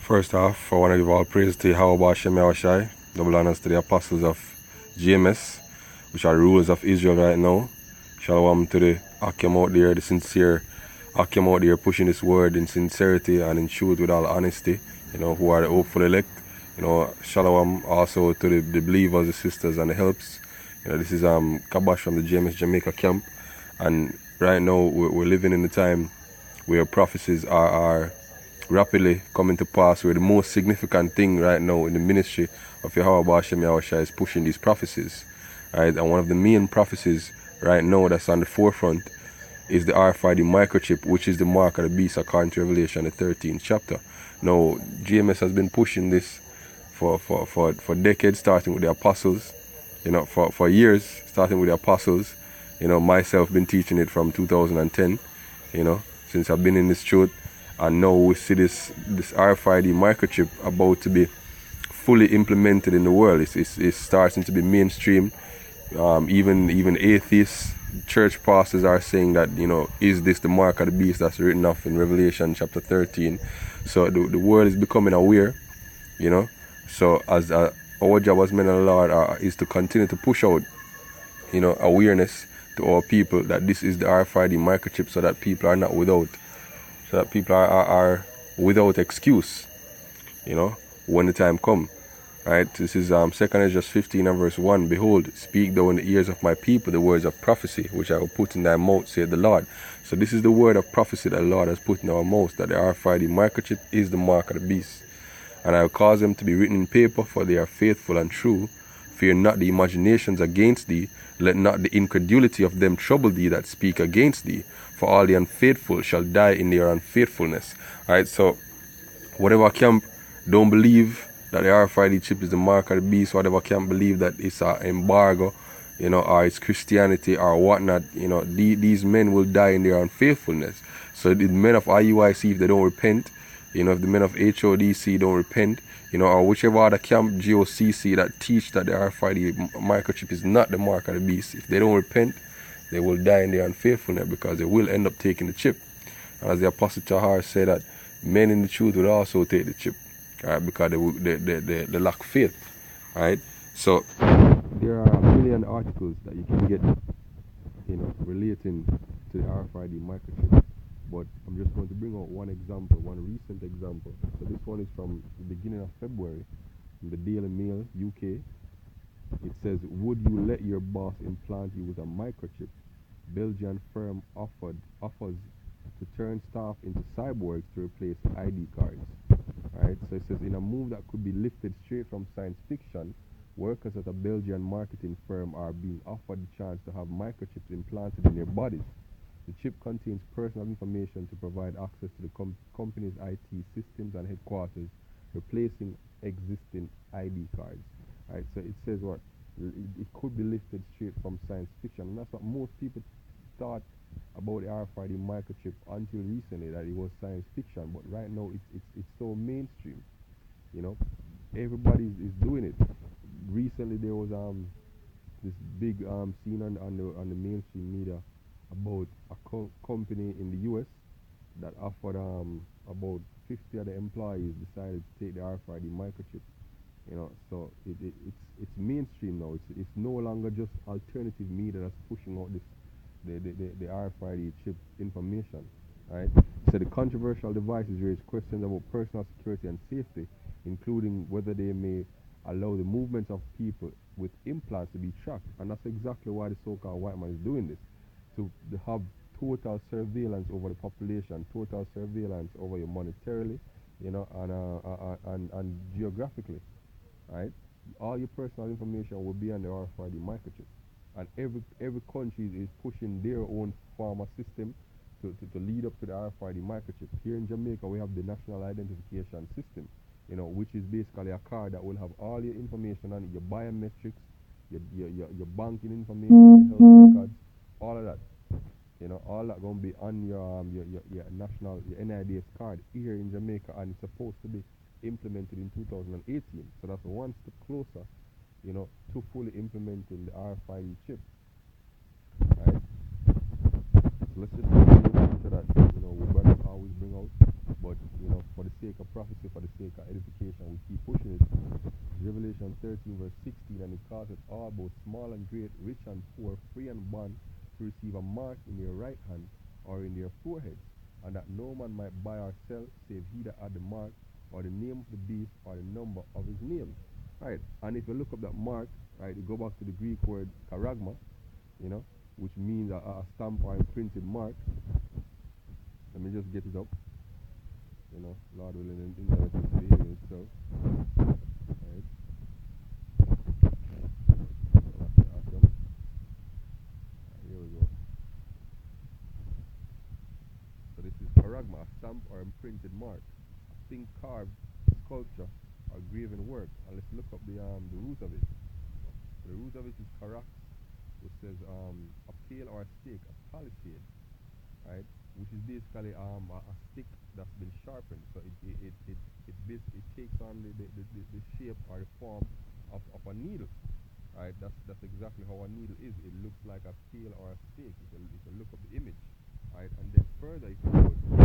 First off, I want to give all praise to Yahweh Hashem Yahushai, double honors to the apostles of GMS, which are rulers of Israel right now. Shalom to the Akim out there, the sincere Akim out there pushing this word in sincerity and in truth with all honesty, who are the hopeful elect. Shalom also to the believers, the sisters and the helps. This is Kabash from the GMS Jamaica camp, and right now we're living in the time where prophecies are rapidly coming to pass, where the most significant thing right now in the ministry of Yahweh Hashem Yahushua is pushing these prophecies. Right? And one of the main prophecies right now that's on the forefront is the Rfid microchip, which is the mark of the beast according to Revelation, the 13th chapter. Now, GMS has been pushing this for decades, starting with the apostles, for years, starting with the apostles. Myself been teaching it from 2010, since I've been in this truth. And now we see this RFID microchip about to be fully implemented in the world. It's starting to be mainstream. Even atheists, church pastors are saying that, is this the mark of the beast that's written off in Revelation chapter 13? So the world is becoming aware, So as our job as men of the Lord is to continue to push out, awareness to our people that this is the RFID microchip, so that people are not without. So that people are without excuse, when the time comes. Right? This is 2 Ezra 15 and verse 1. Behold, speak thou in the ears of my people the words of prophecy, which I will put in thy mouth, saith the Lord. So this is the word of prophecy that the Lord has put in our mouth, that the RFID microchip is the mark of the beast. And I will cause them to be written in paper, for they are faithful and true. Fear not the imaginations against thee, let not the incredulity of them trouble thee that speak against thee. For all the unfaithful shall die in their unfaithfulness. Alright, so whatever camp don't believe that the RFID chip is the mark of the beast, whatever camp believe that it's an embargo, or it's Christianity or whatnot, these men will die in their unfaithfulness. So the men of IUIC, if they don't repent, if the men of HODC don't repent, or whichever other camp, GOCC, that teach that the RFID microchip is not the mark of the beast, if they don't repent, they will die in their unfaithfulness, because they will end up taking the chip. And as the Apostle Tahar said, that men in the truth will also take the chip, right, because they lack faith. Right? So there are a million articles that you can get, relating to the RFID microchip. But I'm just going to bring out one example, one recent example. So this one is from the beginning of February, in the Daily Mail, UK. It says, would you let your boss implant you with a microchip? Belgian firm offers to turn staff into cyborgs to replace ID cards. Right? So it says, in a move that could be lifted straight from science fiction, workers at a Belgian marketing firm are being offered the chance to have microchips implanted in their bodies. The chip contains personal information to provide access to the company's IT systems and headquarters, replacing existing ID cards. Right, so it says what? It could be lifted straight from science fiction. And that's what most people thought about the RFID microchip until recently, that it was science fiction. But right now it's so mainstream. Everybody is doing it. Recently there was this big scene on the mainstream media about a company in the US that offered about 50 of the employees decided to take the RFID microchip. So it's mainstream now. It's no longer just alternative media that's pushing out the RFID chip information. Right? So the controversial devices raise questions about personal security and safety, including whether they may allow the movements of people with implants to be tracked. And that's exactly why the so-called white man is doing this, to have total surveillance over the population, total surveillance over you monetarily, and geographically. Right? All your personal information will be on the RFID microchip, and every country is pushing their own pharma system to lead up to the RFID microchip. Here in Jamaica, we have the National Identification System, which is basically a card that will have all your information on it, your biometrics, your banking information, your health records, all of that. All that gonna be on your national, your NIDS card here in Jamaica, and it's supposed to be implemented in 2018. So that's one step closer, to fully implementing the RFID chip. Right? So let's just look into that, we better always bring out, but for the sake of prophecy for the sake of edification. We keep pushing it. Revelation 13 verse 16, and it calls it all, both small and great, rich and poor, free and bond, to receive a mark in their right hand or in their forehead, and that no man might buy or sell save he that had the mark, or the name of the beast, or the number of his name. Right, and if you look up that mark, right, you go back to the Greek word charagma, you know, which means a stamp or imprinted mark. Let me just get it up. You know, Lord willing, in the image, so right. Awesome. Here we go. So this is charagma, a stamp or imprinted mark, a thing carved, sculpture, or graven work. And let's look up the root of it. So the root of it is charax, which says a pale or a stake, a palisade, right? Which is basically a stick that's been sharpened. So it takes on the shape or the form of a needle, right? That's exactly how a needle is. It looks like a pale or a stake if you look up the image, right? And then further, if you go